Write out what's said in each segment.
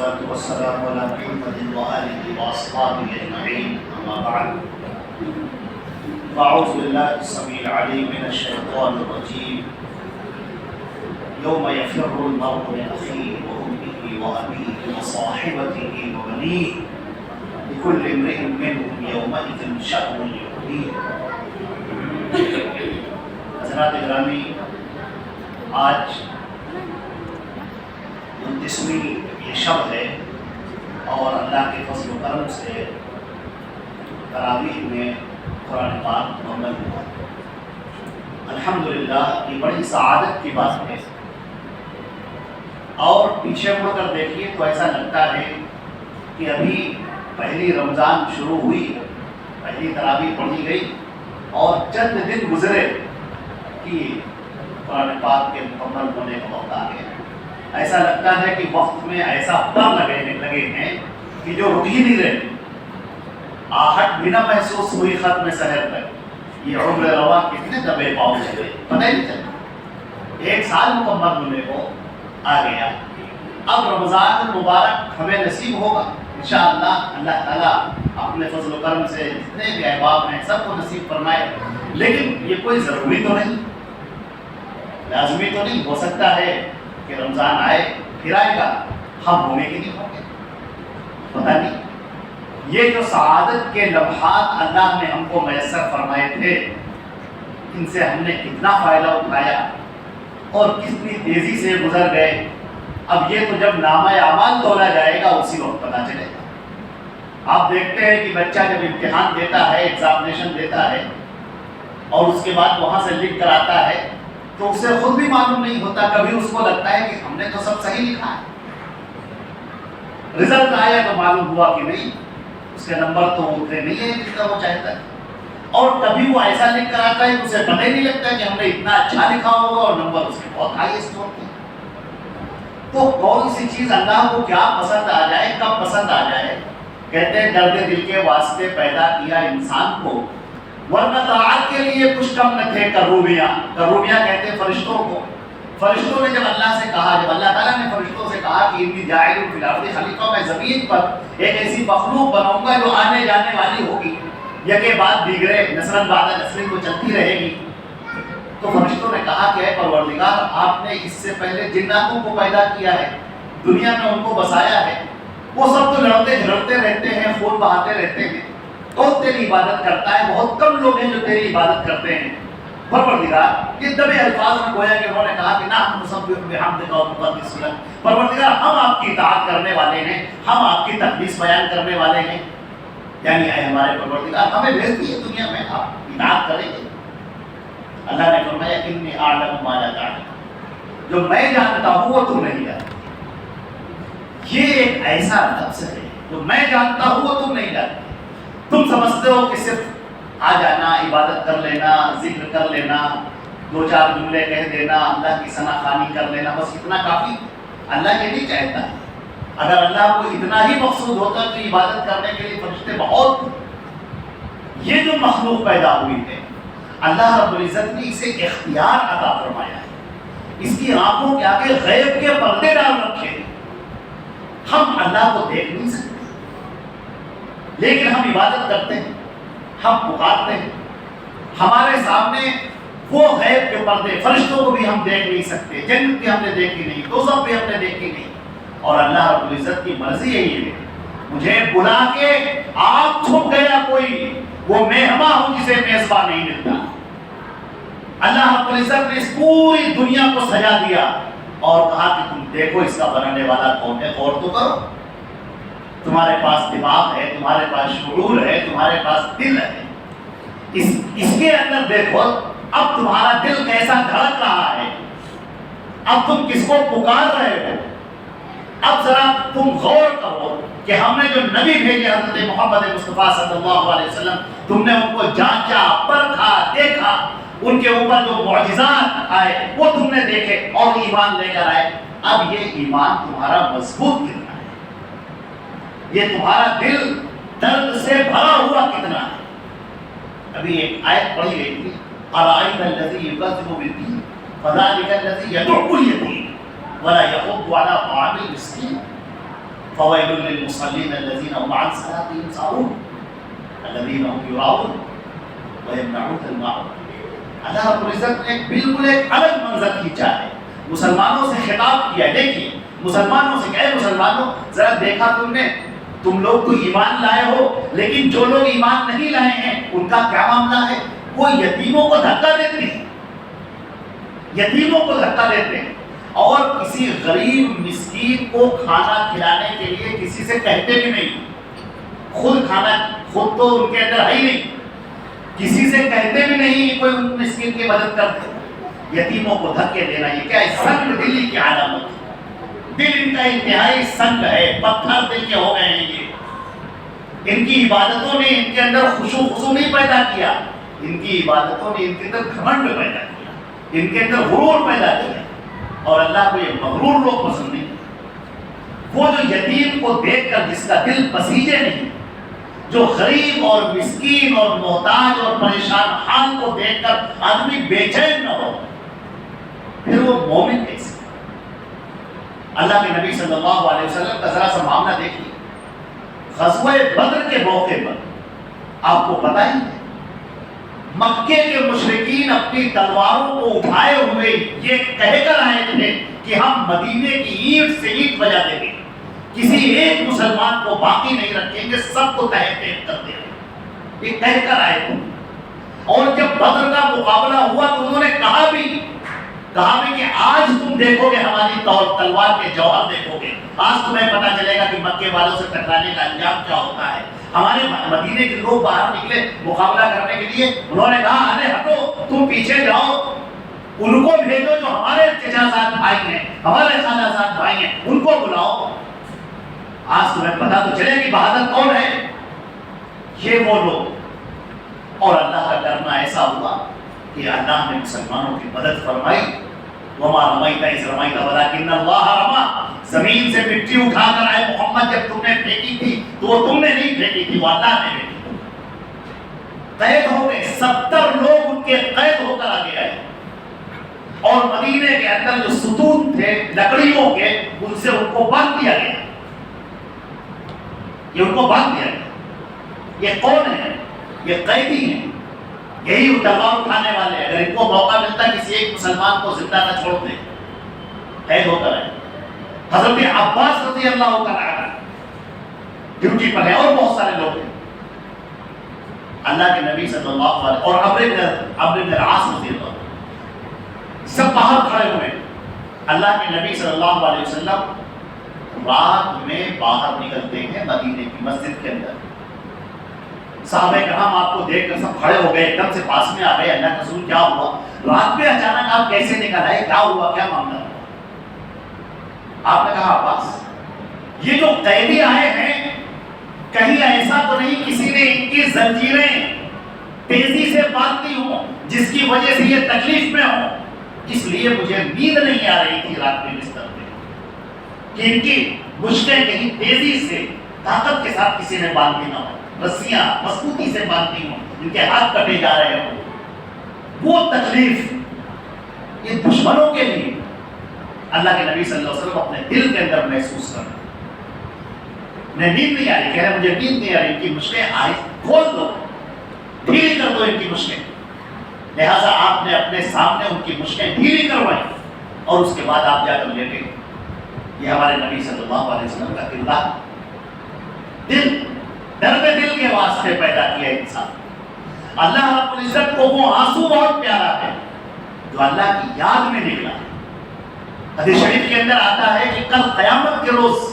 والصلاة والسلام على محمد وآله وأصحابه أجمعين أما بعد فأعوذ بالله السميع العليم من الشيطان الرجيم يوم يفر المرء من أخيه وأمه وأبيه وصاحبته وبنيه لكل امرئ منهم يومئذ شأن يغنيه. حضرات گرامی، آج 29ویں یہ شب ہے اور اللہ کے فضل و کرم سے تراویح میں قرآن پاک مکمل ہوا. الحمدللہ یہ بڑی سعادت کی بات ہے. اور پیچھے مڑ کر دیکھیے تو ایسا لگتا ہے کہ ابھی پہلی رمضان شروع ہوئی، پہلی تراویح پڑھی گئی اور چند دن گزرے کہ قرآن پاک کے مکمل ہونے کا وقت آ گیا. ایسا لگتا ہے کہ وقت میں ایسا پر لگے ہیں کہ جو رک ہی نہیں رہے. آہٹ بھی نہ محسوس ہوئی ختم سحر تک. یہ عمر روا کتنے دبے پاؤ چلے پتہ ہی نہیں چلا. 1 سال مکمل ہونے کو آ گیا. اب رمضان المبارک ہمیں نصیب ہوگا انشاءاللہ. اللہ تعالیٰ اپنے فضل و کرم سے جتنے بھی احباب ہیں سب کو نصیب فرمائے. لیکن یہ کوئی ضروری تو نہیں، لازمی تو نہیں. ہو سکتا ہے کہ رمضان آئے پھر آئے گا، ہم ہوں گے کہ نہیں ہوں گے پتہ نہیں. یہ جو سعادت کے لمحات اللہ نے ہم کو میسر فرمائے تھے، ان سے ہم نے کتنا فائدہ اٹھایا اور کتنی تیزی سے گزر گئے. اب یہ تو جب نامہ اعمال تولا جائے گا اسی وقت پتہ چلے گا. آپ دیکھتے ہیں کہ بچہ جب امتحان دیتا ہے، ایگزامینیشن دیتا ہے اور اس کے بعد وہاں سے لکھ کر آتا ہے تو اسے خود بھی معلوم نہیں ہوتا. کبھی اس کو لگتا ہے کہ ہم نے تو سب صحیح لکھا ہے. رزلٹ آیا تو معلوم ہوا کہ نہیں، اس کے نمبر تو اتنے نہیں ہیں جتنا وہ چاہتا ہے. اور کبھی وہ ایسا لکھ کر آتا ہے کہ اسے پتہ ہی نہیں لگتا کہ ہم نے اتنا اچھا لکھا ہوگا اور نمبر اس کے بہت ہائیسٹ ہوتے ہیں. تو کون سی چیز اللہ کو کیا پسند آ جائے، کب پسند آ جائے. کہتے ہیں درد دل کے واسطے پیدا کیا انسان کو، ورنہ طاعت کے لیے کچھ کم نہ تھے کروبیاں. کروبیاں کہتے ہیں فرشتوں کو. فرشتوں نے جب اللہ سے کہا، جب اللہ تعالیٰ نے فرشتوں سے کہا کہ انی جاعل فی الارض خلیفہ، میں زمین پر ایک ایسی مخلوق بناؤں گا جو آنے جانے والی ہوگی، یکے بعد دیگرے، نسلاً بعد نسل کو چلتی رہے گی. تو فرشتوں نے کہا کہ اے پروردگار، آپ نے اس سے پہلے جناتوں کو پیدا کیا ہے، دنیا میں ان کو بسایا ہے. وہ سب تو لڑتے جھگڑتے رہتے ہیں، خون بہاتے رہتے ہیں، کون تیری عبادت کرتا ہے؟ بہت کم لوگ ہیں جو تیری عبادت کرتے ہیں. پروردگار، یہ دبے الفاظ میں گویا کہ انہوں نے کہا کہ نحن نسبح بحمدک و نقدس لک. پروردگار، ہم آپ کی اطاعت کرنے والے ہیں، ہم آپ کی تقدیس بیان کرنے والے ہیں. یعنی اے ہمارے پروردگار، ہمیں بھیج دیے دنیا میں، آپ اطاعت کریں گے. اللہ نے فرمایا انی اعلم ما لا تعلم، جو میں جانتا ہوں وہ تم نہیں جانتے. یہ ایک ایسا لفظ ہے، جو میں جانتا ہوں وہ تم نہیں جانتے. تم سمجھتے ہو کہ صرف آ جانا، عبادت کر لینا، ذکر کر لینا، 2-4 جملے کہہ دینا، اللہ کی ثنا خوانی کر لینا، بس اتنا کافی. اللہ یہ نہیں چاہتا ہے. اگر اللہ کو اتنا ہی مقصود ہوتا تو عبادت کرنے کے لیے فرشتے بہت. یہ جو مخلوق پیدا ہوئی ہے، اللہ رب العزت نے اسے اختیار عطا فرمایا ہے. اس کی آنکھوں کے آگے غیب کے پردے ڈال رکھے ہیں. ہم اللہ کو دیکھ نہیں سکتے لیکن ہم عبادت کرتے ہیں، ہم پکارتے ہیں. ہمارے سامنے وہ غیب کے پردے، فرشتوں کو بھی ہم دیکھ نہیں سکتے، جنت بھی ہم نے دیکھی نہیں، دوزخ بھی ہم نے دیکھی نہیں. اور اللہ رب العزت کی مرضی یہی ہے، مجھے بلا کے آپ چھپ گیا کوئی، وہ مہمان ہوں جسے میزبان نہیں ملتا. اللہ رب العزت نے اس پوری دنیا کو سجا دیا اور کہا کہ تم دیکھو اس کا بنانے والا کون ہے، غور تو کرو. تمہارے پاس دماغ ہے، تمہارے پاس شعور ہے، تمہارے پاس دل ہے. اس کے اندر دیکھو اب تمہارا دل کیسا دھڑک رہا ہے، اب تم کس کو پکار رہے ہو. اب ذرا تم غور کرو کہ ہم نے جو نبی بھیجے حضرت محمد مصطفیٰ صلی اللہ علیہ وسلم، تم نے ان کو جانچا، پرکھا، دیکھا، ان کے اوپر جو معجزات آئے وہ تم نے دیکھے اور ایمان لے کر آئے. اب یہ ایمان تمہارا مضبوط کتنا ہے، یہ تمہارا دل درد سے بھرا ہوا کتنا ہے. ابھی ایک آیت پڑھی گئی تھی، ارائیت الذی یکذب بالدین فذلک الذی یدع الیتیم ولا یحض علی طعام المسکین. فويل للمصلين الذين هم عن صلاتهم ساهون الذين هم يراؤون ويمنعون الماعون. اللہ رب العزت نے بالکل ایک الگ منظر کھینچا ہے، مسلمانوں سے خطاب کیا ہے. دیکھیے مسلمانوں سے کہے مسلمانوں ذرا دیکھا تم نے، تم لوگ تو ایمان لائے ہو، لیکن جو لوگ ایمان نہیں لائے ہیں ان کا کیا معاملہ ہے؟ وہ یتیموں کو دھکا دیتے ہیں، یتیموں کو دھکا دیتے ہیں، اور کسی غریب مسکین کو کھانا کھلانے کے لیے کسی سے کہتے بھی نہیں. خود کھانا خود تو ان کے اندر ہے ہی نہیں، کسی سے کہتے بھی نہیں کوئی ان مسکین کی مدد کرتے. یتیموں کو دھکے دینا یہ کیا ہے؟ سنگ دلی کی علامت. دل ان کا انتہائی سنگ ہے، پتھر دل کے ہو گئے ہیں. یہ ان کی عبادتوں نے ان کے اندر خشوع خضوع نہیں پیدا کیا، ان کی عبادتوں نے ان کے اندر گھمنڈ پیدا کیا، ان کے اندر غرور پیدا کیا. اور اللہ کو یہ مغرور لوگ پسند نہیں. وہ جو یتیم کو دیکھ کر جس کا دل پسیجے نہیں، جو غریب اور مسکین اور محتاج اور پریشان حال کو دیکھ کر آدمی بے چین نہ ہو، پھر وہ مومن کیسے؟ اللہ کے نبی صلی اللہ علیہ وسلم کا ذرا سا معاملہ دیکھیے. غزوہ بدر کے موقع پر آپ کو پتہ ہی ہے مکے کے مشرکین اپنی تلواروں کو اٹھائے ہوئے یہ کہہ کر آئے تھے کہ ہم مدینے کی اینٹ سے اینٹ بجا دیں گے، کسی ایک مسلمان کو باقی نہیں رکھیں گے، سب کو تہہ تہہ کر دیں گے. یہ کہہ کر آئے تھے. اور جب بدر کا مقابلہ ہوا تو انہوں نے کہا بھی کہ آج تم دیکھو گے ہماری تلوار کے جوہر دیکھو گے، آج تمہیں پتہ چلے گا کہ مکے والوں سے ٹکرانے کا انجام کیا ہوتا ہے. ہمارے مدینے کے لوگ باہر نکلے مقابلہ کرنے کے لیے، انہوں نے کہا ارے ہٹو، تم پیچھے جاؤ، ان کو بھیجو جو ہمارے چچا زاد بھائی ہیں، ہمارے خالہ زاد بھائی ہیں، ان کو بلاؤ. آج تمہیں پتہ تو چلے کہ بہادر کون ہے. یہ وہ لوگ. اور اللہ کا کرنا ایسا ہوا کہ اللہ نے مسلمانوں کی مدد فرمائی. وما رمیت اذ رمیت ولکن اللہ رمی. زمین سے مٹی اٹھا کر آئے محمد، جب تم نے پھینکی تھی تو وہ تم نے نہیں پھینکی تھی، وہ اللہ نے پھینکی. قید ہو گئے 70 لوگ ان کے قید ہو کر آگے آئے. اور مدینے کے اندر جو ستون تھے لکڑیوں کے، ان سے ان کو باندھ دیا گیا. یہ ان کو باندھ دیا گیا. یہ کون ہے؟ یہ قیدی ہیں. یہی تلوار اٹھانے والے ہیں. اگر ان کو موقع ملتا کسی ایک مسلمان کو زندہ نہ چھوڑ دیں، قید ہو کر ہے. حضرت عباس رضی اللہ عنہ ڈیوٹی پر ہے، اور بہت سارے لوگ ہیں. اللہ کے نبی صلی اللہ علیہ اور عمرو بن العاص رضی اللہ عنہ سب باہر کھڑے ہوئے. اللہ کے نبی صلی اللہ علیہ وسلم رات میں باہر نکلتے ہیں مدینے کی مسجد کے اندر. صحابہ کرام آپ کو دیکھ کر سب کھڑے ہو گئے، ایک دم سے پاس میں آ گئے. اللہ کے رسول کیا ہوا؟ رات میں اچانک آپ کیسے نکل آئے؟ کیا ہوا؟ کیا معاملہ ہوا؟ آپ نے کہا عباس، یہ جو قیدی آئے ہیں کہیں ایسا تو نہیں کسی نے ان کی زنجیریں تیزی سے باندھی ہوں جس کی وجہ سے یہ تکلیف میں ہوں؟ اس لیے مجھے نیند نہیں آ رہی تھی رات میں بستر میں کہ ان کی مشکیں کہیں تیزی سے طاقت کے ساتھ کسی نے باندھی نہ ہو، رسیاں مضبوطی سے باندھی ہوں، ان کے ہاتھ کٹے جا رہے ہوں. وہ تکلیف یہ دشمنوں کے لیے اللہ کے نبی صلی اللہ علیہ وسلم اپنے دل کے اندر محسوس کر رہے. انہیں نیند نہیں آ رہی، کہہ رہے مجھے نیند نہیں آ رہی، ان کی مشکیں آئے کھول دو، ڈھیلی کر دو ان کی مشکیں. لہٰذا آپ نے اپنے سامنے ان کی مشکیں ڈھیلی کروائی اور اس کے بعد آپ جا کر لیٹے. یہ ہمارے نبی صلی اللہ علیہ وسلم کا کردار. دل درد دل کے واسطے پیدا کیا انسان. اللہ رب العزت کو وہ آنسو بہت پیارا ہے جو اللہ کی یاد میں نکلا. حدیث شریف کے اندر آتا ہے کہ کل قیامت کے روز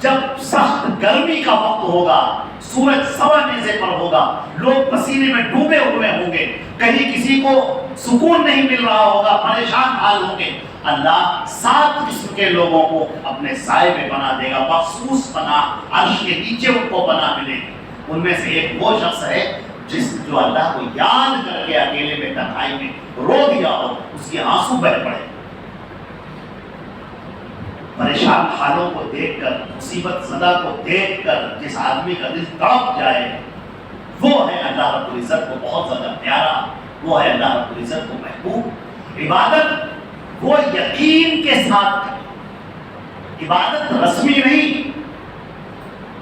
جب سخت گرمی کا وقت ہوگا، سورج سوا نیزے پر ہوگا، لوگ پسینے میں ڈوبے ہوئے ہوں گے، کہیں کسی کو سکون نہیں مل رہا ہوگا، پریشان حال ہوں گے، اللہ 7 قسم کے لوگوں کو اپنے سائے میں بنا دے گا. مخصوص پناہ عرش کے نیچے ان کو پناہ ملے گی. ان میں سے ایک وہ شخص ہے جو اللہ کو یاد کر کے اکیلے میں تنہائی میں رو دیا ہو، اس کے آنسو بہہ پڑے. پریشان حالوں کو دیکھ کر، مصیبت زدہ کو دیکھ کر جس آدمی کا دل تڑپ جائے، وہ ہے اللہ رب العزت کو بہت زیادہ پیارا، وہ ہے اللہ رب العزت کو محبوب. عبادت وہ یقین کے ساتھ، عبادت رسمی نہیں،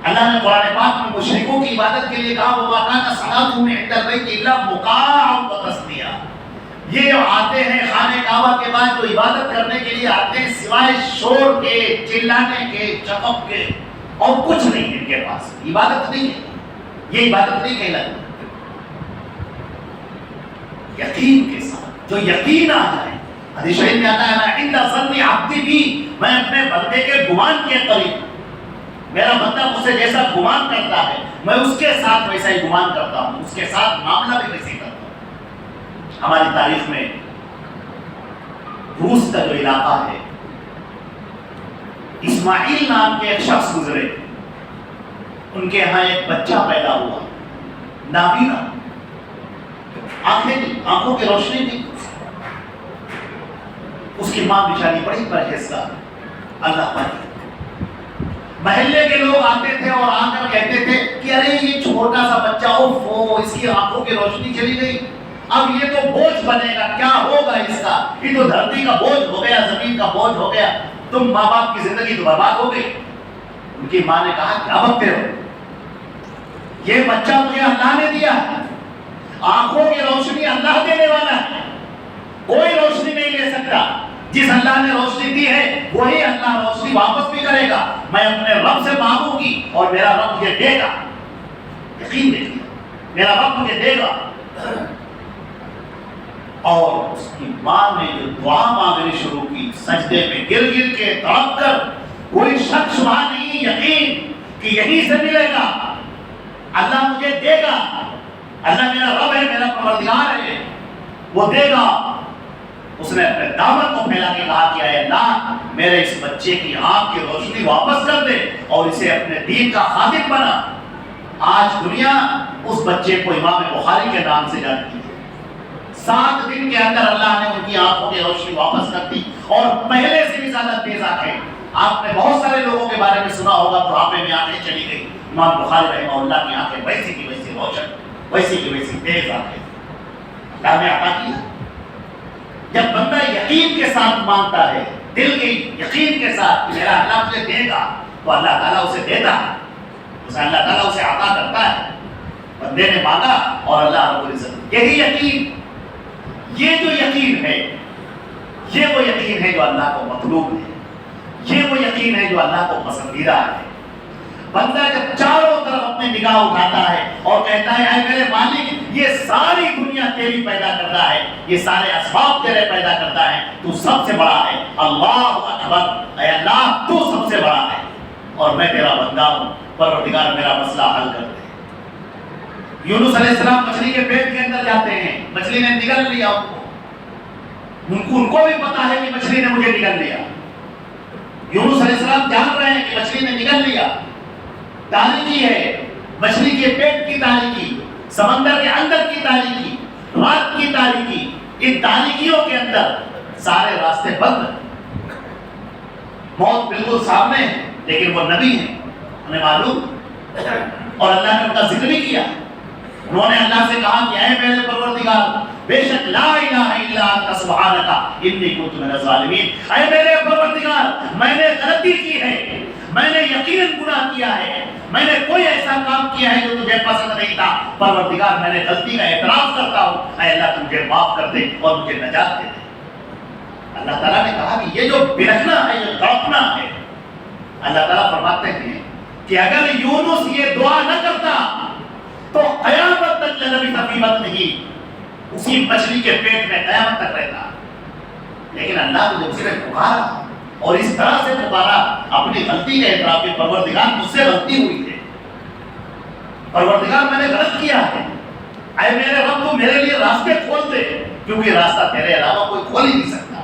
اللہ نے قرآن پاک میں مشرکوں کی عبادت کے لیے کہا وَمَا كَانَ صَلَاتُهُمْ عِندَ الْبَيْتِ إِلَّا مُكَاءً وَتَصْدِيًا، یہ جو آتے ہیں خانہ کعبہ کے بعد جو عبادت کرنے کے لیے آتے ہیں سوائے شور کے، چلانے کے، چقب کے اور کچھ نہیں ان کے پاس، عبادت نہیں ہے، یہ عبادت نہیں کہلاتی۔ یقین کے ساتھ، جو یقین آ جائے، حدیث شریف میں آتا ہے نا عند ظن عبدی بھی، میں اپنے بندے کے گمان کے قریب، میرا بندہ مجھ سے جیسا گمان کرتا ہے میں اس کے ساتھ ویسا ہی گمان کرتا ہوں، اس کے ساتھ معاملہ بھی ویسے ہی کرتا ہوں۔ ہماری تاریخ میں روس کا جو علاقہ ہے، اسماعیل نام کے ایک شخص گزرے، ان کے ہاں ایک بچہ پیدا ہوا، نابینا، آنکھیں نہیں، آنکھوں کی روشنی نہیں، اس کی ماں بیچاری بڑی پرہیزگار، اللہ پاک، محلے کے لوگ آتے تھے اور آ کر کہتے تھے کہ ارے یہ چھوٹا سا بچہ، اوف اس کی آنکھوں کی روشنی چلی گئی، اب یہ تو بوجھ بنے گا، کیا ہوگا اس کا، یہ تو دھرتی کا بوجھ ہو گیا، زمین کا بوجھ ہو گیا، تم ماں باپ کی زندگی تو برباد ہو گئی۔ ان کی ماں نے کہا کیا بکتے ہو، یہ بچہ مجھے اللہ نے دیا ہے، آنکھوں کی روشنی اللہ دینے والا ہے، کوئی روشنی نہیں لے سکتا، جس اللہ نے روشنی دی ہے وہی اللہ روشنی واپس بھی کرے گا، میں اپنے رب سے مانگوں گی اور میرا رب مجھے دے گا، یقین دیکھیے میرا رب مجھے دے گا۔ اور اس کی ماں نے جو دعا مانگنی شروع کی، سجدے میں گر گر کے تڑپ کر، کوئی شک شبہ نہیں، یقین کہ یہیں سے ملے گا، اللہ مجھے دے گا، اللہ میرا رب ہے، میرا پروردگار ہے، وہ دے گا۔ اس نے اپنے دامن کو پھیلا کے کہا کہ اے اللہ میرے اس بچے کی آنکھ کی روشنی واپس کر دے اور اسے اپنے دین کا خادم بنا۔ آج دنیا اس بچے کو امام بخاری کے نام سے جانتی ہے، 7 دن کے اندر اللہ نے ان کی آنکھوں کی روشنی واپس کر دی اور پہلے سے بھی زیادہ تیز آنکھیں۔ آپ نے بہت سارے لوگوں کے بارے میں سنا ہوگا بڑھاپے میں آنکھیں چلی گئی، امام بخاری رحمہ اللہ کی آنکھیں ویسی کی ویسی روشن، ویسی کی ویسی تیز آنکھیں، اللہ نے عطا کی۔ جب بندہ یقین کے ساتھ مانگتا ہے، دل کے یقین کے ساتھ کہ میرا اللہ مجھے دے گا، تو اللہ تعالیٰ اسے دیتا ہے، اسے اللہ تعالیٰ اسے عطا کرتا ہے۔ بندے نے مانگا اور اللہ رب العزت، یہی یقین، یہ جو یقین ہے، یہ وہ یقین ہے جو اللہ کو مطلوب ہے، یہ وہ یقین ہے جو اللہ کو پسندیدہ ہے۔ بندہ جب چاروں طرف اپنی نگاہ اٹھاتا ہے اور کہتا ہے اے میرے مالک یہ ساری دنیا تیری پیدا کرتا ہے، یہ سارے اسباب تیرے پیدا کرتا ہے، تو سب سے بڑا ہے، اللہ اکبر، اے اللہ تو سب سے بڑا ہے اور میں تیرا بندہ ہوں، پروردگار میرا مسئلہ حل کر دے۔ یونس علیہ السلام مچھلی کے پیٹ کے اندر جاتے ہیں، مچھلی نے نگل لیا ان کو بھی پتا ہے کہ مچھلی نے مجھے نگل لیا، یونس علیہ السلام جان رہے ہیں کہ مچھلی نے نگل لیا، تاریکی ہے، مچھلی کے پیٹ کی تاریکی، سمندر کے اندر کی تاریکی، رات کی تاریکی، ان تاریکیوں کے اندر سارے راستے بند ہیں، موت بالکل سامنے ہے، لیکن وہ نبی ہیں، انہیں معلوم، اور اللہ نے ان کا ذکر بھی کیا، انہوں نے اللہ سے کہا کہ اے میرے پروردگار بے شک لا الہ الا انت سبحانک انی کنت من الظالمین، اے میرے پروردگار میں نے غلطی کی ہے، میں نے یقیناً گناہ کیا ہے، میں نے کوئی ایسا کام کیا ہے جو تجھے پسند نہیں تھا، پروردگار میں نے غلطی کا اعتراف کرتا ہوں، اے اللہ تجھے معاف کر دے اور مجھے نجات دے دے۔ اللہ تعالیٰ نے کہا کہ یہ جو بلکنا ہے، یہ تڑپنا ہے، اللہ تعالیٰ فرماتے ہیں کہ اگر یونس یہ دعا نہ کرتا تو قیامت تک للبث فی بطنہ، اسی مچھلی کے پیٹ میں قیامت تک رہتا، لیکن اللہ نے اسے پکارا اور اس طرح سے پکارا، اپنی غلطی کا اعتراف کہ پروردگار مجھ سے غلطی ہوئی ہے، پروردگار میں نے غلط کیا ہے، اے میرے رب تو میرے لیے راستے کھول دے، کیونکہ راستہ تیرے علاوہ کوئی کھول ہی نہیں سکتا۔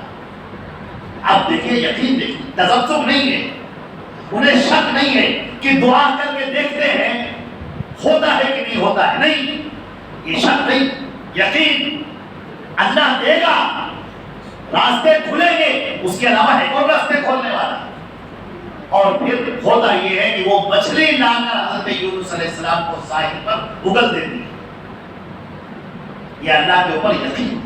اب دیکھیے یقین دیکھیے، تذبذب نہیں ہے، انہیں شک نہیں ہے کہ دعا کر کے دیکھتے ہیں ہوتا ہے کہ نہیں ہوتا ہے، نہیں، یہ شک نہیں، یقین، اللہ دے گا، راستے کھلیں گے، اس کے علاوہ ہے کون راستے کھولنے والا؟ اور پھر ہوتا یہ ہے کہ وہ مچھلی لا کر حضرت یونس علیہ السلام کو ساحل پر اگل دیتی ہے۔ یہ اللہ کے اوپر یقین،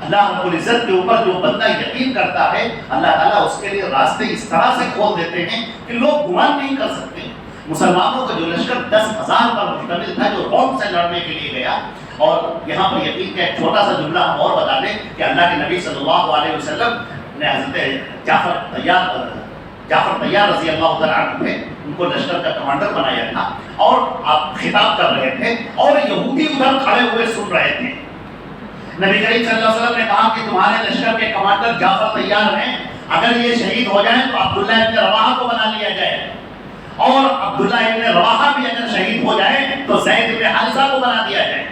اللہ رب العزت کے اوپر جو بندہ یقین کرتا ہے، اللہ تعالیٰ اس کے لیے راستے اس طرح سے کھول دیتے ہیں کہ لوگ گمان نہیں کر سکتے۔ مسلمانوں کا جو لشکر 10,000 پر مشتمل تھا جو روم سے لڑنے کے لیے گیا. اور یہاں پر یقین کا ایک چھوٹا سا جملہ ہم اور بتا دیں کہ اللہ کے نبی صلی اللہ علیہ وسلم نے حضرت جعفر طیار رضی اللہ تعالیٰ عنہ تھے, ان کو لشکر کا کمانڈر بنایا تھا, اور آپ خطاب کر رہے تھے اور یہودی ادھر کھڑے ہوئے سن رہے تھے. نبی کریم صلی اللہ علیہ وسلم نے کہا کہ تمہارے لشکر کے کمانڈر جعفر طیار ہیں, اگر یہ شہید ہو جائیں تو عبداللہ ابن رواحہ کو بنا لیا جائے, اور عبداللہ ابن رواحہ بھی اگر شہید ہو جائے تو زید ابن حارثہ کو بنا دیا جائے.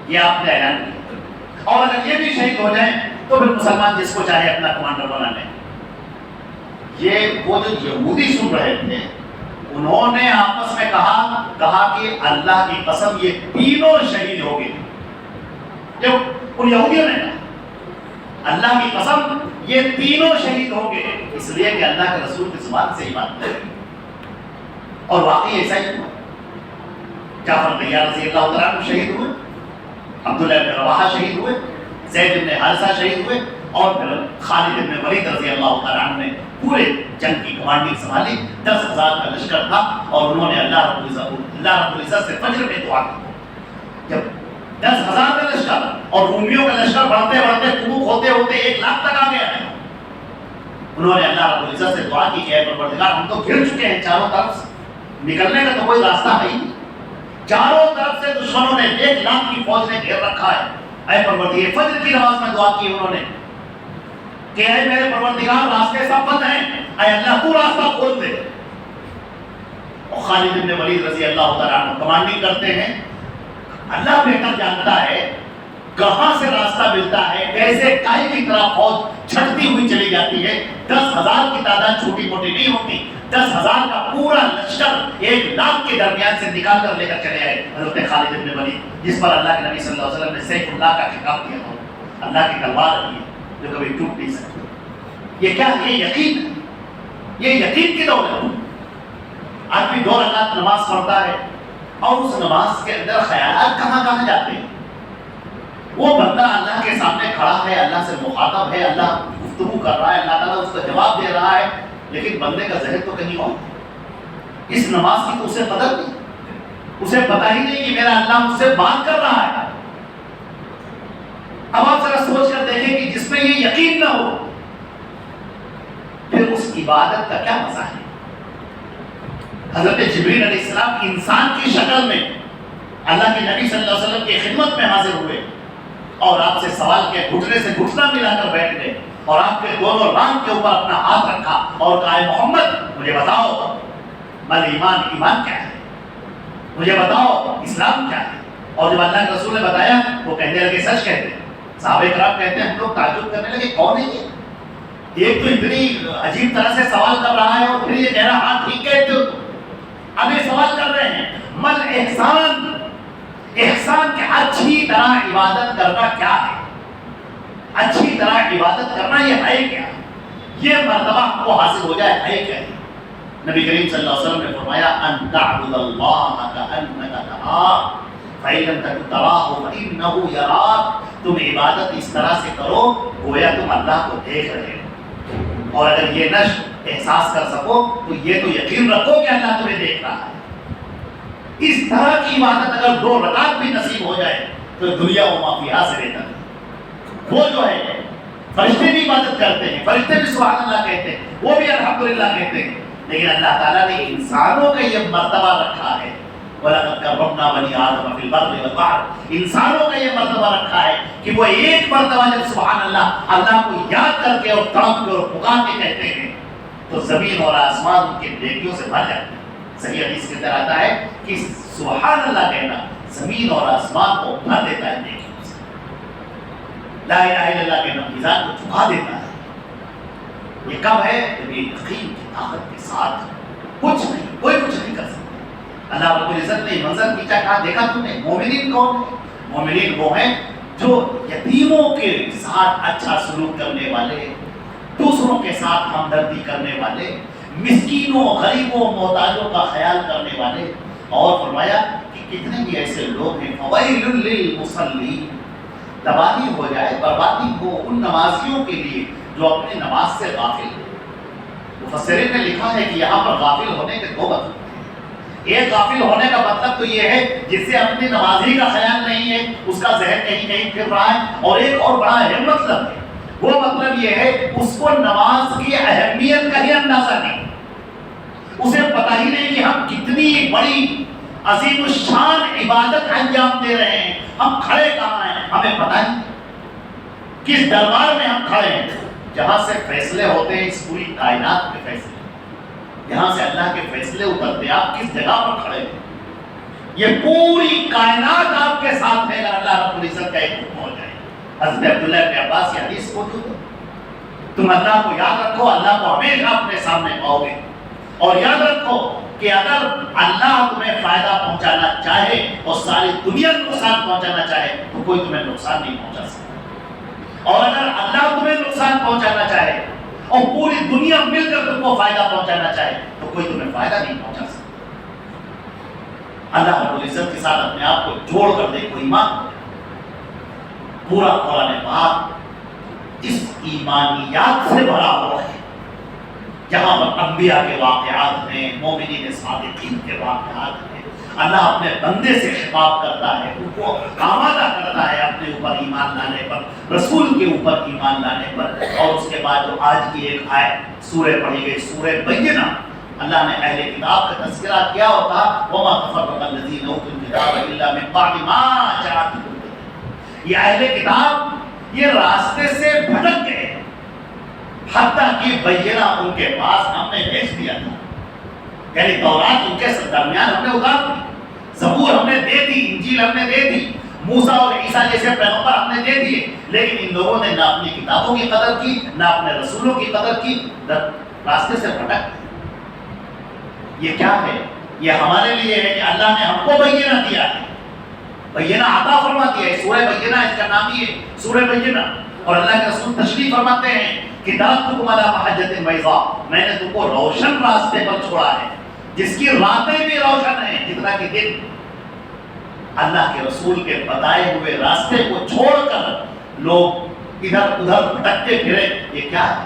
یہ آپ نے اعلان کیا, اور اگر یہ بھی شہید ہو جائیں تو پھر مسلمان جس کو چاہے اپنا کمانڈر بنا لیں. یہ وہ جو یہودی سن رہے تھے انہوں نے آپس میں کہا کہ اللہ کی قسم یہ تینوں شہید ہو گئے. جب ان یہودیوں نے کہا اللہ کی قسم یہ تینوں شہید ہوں گے, اس لیے کہ اللہ کے رسول کی زبان سے ہی بات ہے, اور واقعی ایسا ہی ہوا. جعفر طیار رضی اللہ تعالیٰ عنہ شہید ہوئے, عبداللہ ابن رواحہ شہید ہوئے, زید ابن حارثہ شہید ہوئے, اور پھر خالد ابن ولید رضی اللہ تعالیٰ عنہ نے پورے جنگ کی کمانڈنگ سنبھالی. 10,000 کا لشکر تھا, اور انہوں نے اللہ رب العزت سے فجر میں دعا کی. جب 10,000 کا لشکر اور رومیوں کا لشکر بڑھتے بڑھتے قبوق ہوتے ہوتے 1,00,000 تک آ گیا ہے, انہوں نے اللہ رب العزت سے دعا کی کہ اے پروردگار ہم تو گھر چکے ہیں چاروں طرف سے, نکلنے کا تو کوئی راستہ ہے ہی نہیں, چاروں طرف سے دشمنوں نے 1,00,000 کی فوج نے گھیر رکھا ہے. اے پروردگار, فجر کی نماز میں دعا کی انہوں نے کہ اے میرے پروردگار راستے سب بند ہیں, اے اللہ تو راستہ کھول دے. اور خالد ابن ولید رضی اللہ تعالیٰ عنہ کمانڈنگ کرتے ہیں. اللہ بہتر جانتا ہے کہاں سے راستہ ملتا ہے, کیسے کائے کی طرح فوج چھٹتی ہوئی چلی جاتی ہے. 10,000 کی تعداد چھوٹی موٹی نہیں ہوتی, 10,000 کا پورا لشکر 1,00,000 کے درمیان سے نکال کر لے کر چلے آئے حضرت خالد ابن ولید, جس پر اللہ کے نبی صلی اللہ علیہ وسلم نے سیف اللہ کا خطاب دیا تھا. اللہ کی تلوار ہے جو کبھی ٹوٹ نہیں سکتی. یہ کیا, یہ یقین ہے, یہ یقین کی دولت ہے. آدمی 2 رکعت نماز پڑھتا ہے اور اس نماز کے اندر خیالات کہاں کہاں جاتے ہیں. وہ بندہ اللہ کے سامنے کھڑا ہے, اللہ سے مخاطب ہے, اللہ گفتگو کر رہا ہے, اللہ تعالیٰ اس کا جواب دے رہا ہے, لیکن بندے کا ذہن تو کہیں اور. اس نماز کی تو اسے قدر نہیں, اسے پتہ ہی نہیں کہ میرا اللہ مجھ سے بات کر رہا ہے. اب آپ ذرا سوچ کر دیکھیں کہ جس میں یہ یقین نہ ہو پھر اس عبادت کا کیا مزہ ہے. حضرت جبریل علیہ السلام انسان کی شکل میں اللہ کے نبی صلی اللہ علیہ وسلم کی خدمت میں حاضر ہوئے, اور آپ سے سوال کیا, گھٹنے سے گھٹنا ملا کر بیٹھ گئے, اور آپ کے دونوں ران کے اوپر اپنا ہاتھ رکھا اور کہا محمد مجھے بتاؤ مل ایمان, ایمان کیا ہے, مجھے بتاؤ اسلام کیا ہے. اور جب اللہ کے رسول نے بتایا وہ کہنے لگے سچ کہتے ہیں. صحابہ کرام کہتے ہیں ہم لوگ تعجب کرنے لگے کون ہے یہ, ایک تو اتنی عجیب طرح سے سوال کر رہا ہے اور پھر یہ کہہ رہا ہاں ٹھیک کہتے ہو. اب یہ سوال کر رہے ہیں مل احسان, احسان کے اچھی طرح عبادت کرنا کیا ہے, اچھی طرح عبادت کرنا یہ ہے کیا, یہ مرتبہ آپ کو حاصل ہو جائے ہے کیا. نبی کریم صلی اللہ علیہ وسلم نے فرمایا ان تعبد اللہ کأنک تراہ فإن لم تکن تراہ فإنہ یراک. تم عبادت اس طرح سے کرو گویا تم اللہ کو دیکھ رہے ہو, اور اگر یہ نہ احساس کر سکو تو یہ تو یقین رکھو کہ اللہ تمہیں دیکھ رہا ہے. اس طرح کی عبادت اگر 2 رکعت بھی نصیب ہو جائے تو دنیا و ما فیہا سے بہتر ہے. وہ جو ہے فرشتے بھی عبادت کرتے ہیں, فرشتے بھی سبحان اللہ کہتے ہیں, وہ بھی الحمدللہ کہتے ہیں, لیکن اللہ تعالیٰ نے انسانوں کا یہ مرتبہ رکھا ہے وَلَقَدْ كَرَّمْنَا بَنِي آدَمَ فِي الْبَرِّ وَالْبَحْرِ. انسانوں کا یہ مرتبہ رکھا ہے کہ وہ ایک مرتبہ جب سبحان اللہ کو یاد کر کے اور تڑپ کے اور پکار کے کہتے ہیں تو زمین اور آسمان ان کے نیکیوں سے بھر جاتے ہیں. صحیح حدیث کے اندر آتا ہے کہ سبحان اللہ کہنا زمین اور آسمان کو بھر دیتا ہے نیکیوں سے. لا الہ الا اللہ کہنا میزان کو جھکا دیتا ہے. یہ کب ہے جب یہ یقین کی طاقت کے ساتھ کچھ نہیں, کوئی کچھ نہیں کر سکتا. اللہ رب العزت نے منظر کھینچا, کہا دیکھا تم نے مومنین کون ہیں؟ مومنین وہ ہیں جو یتیموں کے ساتھ اچھا سلوک کرنے والے, دوسروں کے ساتھ ہمدردی کرنے والے, مسکینوں غریبوں محتاجوں کا خیال کرنے والے. اور فرمایا کہ کتنے بھی ایسے لوگ ہیں فویل للمصلین, تباہی ہو جائے, بربادی ہو ان نمازیوں کے لیے جو اپنی نماز سے غافل ہیں. مفسرین نے لکھا ہے کہ یہاں پر غافل ہونے کے 2 مطلب ہیں. ایک غافل ہونے کا مطلب تو یہ ہے جس سے اپنی نمازی کا خیال نہیں ہے، اس کا ذہن کہیں کہیں پھر رہا ہے، اور ایک اور بڑا اہم مطلب ہے، وہ مطلب یہ ہے اس کو نماز کی اہمیت کا ہی اندازہ نہیں، اسے پتہ ہی نہیں کہ ہم کتنی بڑی عظیم الشان عبادت انجام دے رہے ہیں، ہم کھڑے کہاں ہیں ہمیں پتہ نہیں، کس دربار میں ہم کھڑے ہیں جہاں سے فیصلے ہوتے ہیں، اس پوری کائنات کے فیصلے، یہاں سے اللہ کے فیصلے اترتے ہیں، آپ کس جگہ پر کھڑے ہیں، یہ پوری کائنات آپ کے ساتھ ہے اگر اللہ رب العزت کا ایک حکم ہو جائے۔ حضرت عبداللہ بن عباس کی حدیث موجود ہے، تم اللہ کو یاد رکھو، اللہ کو ہمیشہ اپنے سامنے پاؤ گے، اور یاد رکھو کہ اگر اللہ تمہیں فائدہ پہنچانا چاہے اور ساری دنیا نقصان پہنچانا چاہے تو کوئی تمہیں نقصان نہیں پہنچا سکتا، اور اگر اللہ تمہیں نقصان پہنچانا چاہے اور پوری دنیا مل کر تم کو فائدہ پہنچانا چاہے تو کوئی تمہیں فائدہ نہیں پہنچا سکتا۔ اللہ رب العزت کے ساتھ اپنے آپ کو جوڑ کر دیکھو، ایمان پورا قرآن پاک اس ایمانیات سے بھرا ہوا ہے، جہاں پر انبیاء کے واقعات ہیں، مومنین صادقین کے واقعات ہیں، اللہ اپنے بندے سے خطاب کرتا ہے، ان کو آمادہ کرتا ہے اپنے اوپر ایمان لانے پر، رسول کے اوپر ایمان لانے پر، اور اس کے بعد جو آج کی ایک آیت سورہ پڑھی گئی، سورہ بینہ، اللہ نے اہل کتاب کا تذکرہ کیا اور کہا وَمَا تَفَرَّقَ الَّذِينَ أُوتُوا الْكِتَابَ إِلَّا مِن بَعْدِ مَا جَاءَتْهُمُ الْبَيِّنَةُ، یہ اہل کتاب یہ راستے سے بھٹک گئے حتیٰ کہ بینہ ان کے پاس ہم نے بھیج دیا تھا، یعنی تورات ان کے درمیان ہم نے اتار دی، زبور ہم نے دے دی، انجیل ہم نے دے دی، موسیٰ اور عیسیٰ جیسے پیغمبر ہم نے دے دیے، لیکن ان لوگوں نے نہ اپنی کتابوں کی قدر کی نہ اپنے رسولوں کی قدر کی، راستے سے بھٹک گئے۔ یہ کیا ہے؟ یہ ہمارے لیے ہے کہ اللہ نے ہم کو بینہ دیا ہے، بینہ عطا فرما دیا ہے، سورہ بینہ اس کا نام ہی ہے سورہ بینہ، اور اللہ کے رسول تشریف فرماتے ہیں کہ ترکتکم علی محجۃ بیضاء، میں نے تم کو روشن راستے پر چھوڑا ہے جس کی راتیں بھی روشن ہیں جتنا کہ دن۔ اللہ کے رسول کے بتائے ہوئے راستے کو چھوڑ کر لوگ ادھر ادھر بھٹکتے پھرے، یہ کیا ہے؟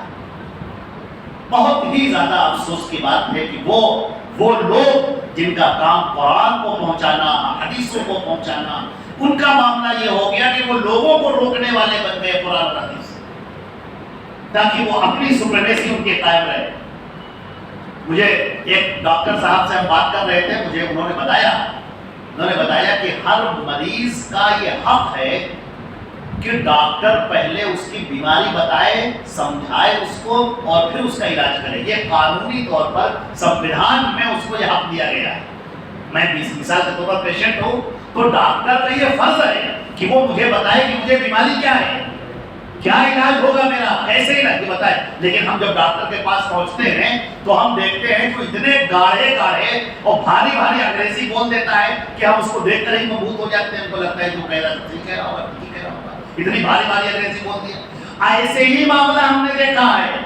بہت ہی زیادہ افسوس کی بات ہے کہ وہ لوگ جن کا کام قرآن کو پہنچانا، حدیثوں کو پہنچانا، ان کا معاملہ یہ ہو گیا کہ وہ لوگوں کو روکنے والے بن گئے قرآن اور حدیث، تاکہ وہ اپنی سپریمیسی ان کے قائم رہے۔ مجھے ایک ڈاکٹر صاحب سے ہم بات کر رہے تھے، مجھے انہوں نے بتایا کہ ہر مریض کا یہ حق ہے کہ ڈاکٹر پہلے اس کی بیماری بتائے، سمجھائے اس کو اور پھر اس کا علاج کرے، یہ قانونی طور پر سموِدھان میں اس کو یہ حق دیا گیا ہے۔ میں مثال کے طور پر پیشنٹ ہوں تو ڈاکٹر کا یہ فرض ہے کہ وہ مجھے بتائے کہ مجھے بیماری کیا ہے، کیا علاج ہوگا میرا، کیسے علاج بتائے، لیکن ہم جب ڈاکٹر کے پاس پہنچتے ہیں تو ہم دیکھتے ہیں کہ اتنے گاڑھے اور بھاری انگریزی بول دیتا ہے کہ ہم اس کو دیکھ کر ہی مبہوت ہو جاتے ہیں، ہم کو لگتا ہے جو کہہ رہا ہے ٹھیک کہہ رہا ہوگا، ٹھیک کہہ رہا ہوگا، اتنی بھاری انگریزی بولتی ہے۔ ایسے ہی معاملہ ہم نے دیکھا ہے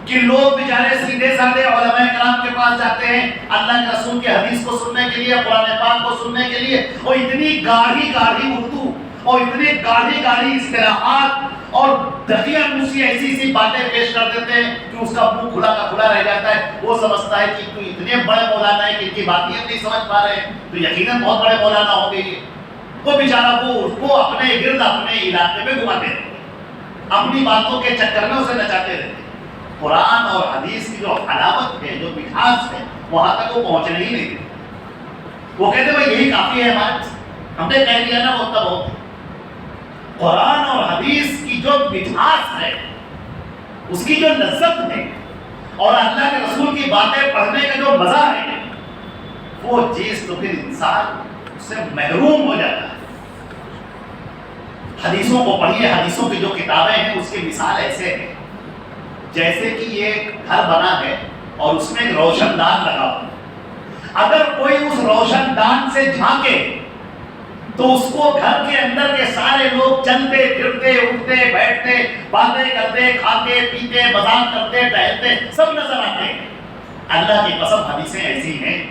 کہ لوگ بیچارے سیدھے سادے علماء کرام کے پاس جاتے ہیں اللہ کے رسول کی حدیث کو سننے کے لیے، قرآن پاک کو سننے کے لیے، اور اتنی گاڑھی اردو اور اتنی گاڑھی اصطلاحات اور دقیق نوسی ایسی باتیں پیش کر دیتے ہیں کہ اس کا منہ کھلا کا کھلا رہ جاتا ہے۔ وہ سمجھتا ہے کہ تو اتنے بڑے مولانا ہے کہ ان کی باتیں ہم نہیں سمجھ پا رہے ہیں تو یقیناً بہت بڑے مولانا ہو گئے۔ وہ بیچارہ اس کو اپنے گرد اپنے علاقے میں گھماتے رہتے ہیں، اپنی باتوں کے چکر میں اسے نچاتے رہتے ہیں۔ قرآن اور حدیث کی جو حلاوت ہے، جو مٹھاس ہے، وہاں تک وہ پہنچنے ہی نہیں دیتے۔ وہ کہتے ہیں یہی کافی ہے ہمارے، ہم نے کہہ دیا نا وہ تب ہوتا۔ قرآن اور حدیث کی جو مٹھاس ہے، اس کی جو لذت ہے، اور اللہ کے رسول کی باتیں پڑھنے کا جو مزہ ہے، وہ چیز تو پھر انسان اس سے محروم ہو جاتا ہے۔ حدیثوں کو پڑھیے، حدیثوں کی جو کتابیں ہیں اس کی مثال ایسے ہے جیسے کہ یہ گھر بنا ہے اور اس میں ایک روشن دان لگا ہوا ہے۔ اگر کوئی اس روشن دان سے جھانکے تو اس کو گھر کے اندر کے سارے لوگ چلتے پھرتے اٹھتے بیٹھتے باتیں کرتے کھاتے پیتے مذاق کرتے ٹہلتے سب نظر آتے ہیں۔ اللہ کی قسم حدیثیں ایسی ہیں،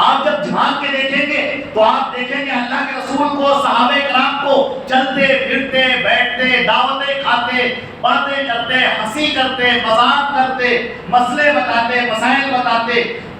آپ جب جھانک کے دیکھیں گے تو آپ دیکھیں گے اللہ کے رسول کو، صحابہ کرام کو چلتے پھرتے بیٹھتے دعوتیں کھاتے باتیں کرتے ہنسی کرتے مذاق کرتے مسئلے بتاتے مسائل بتاتے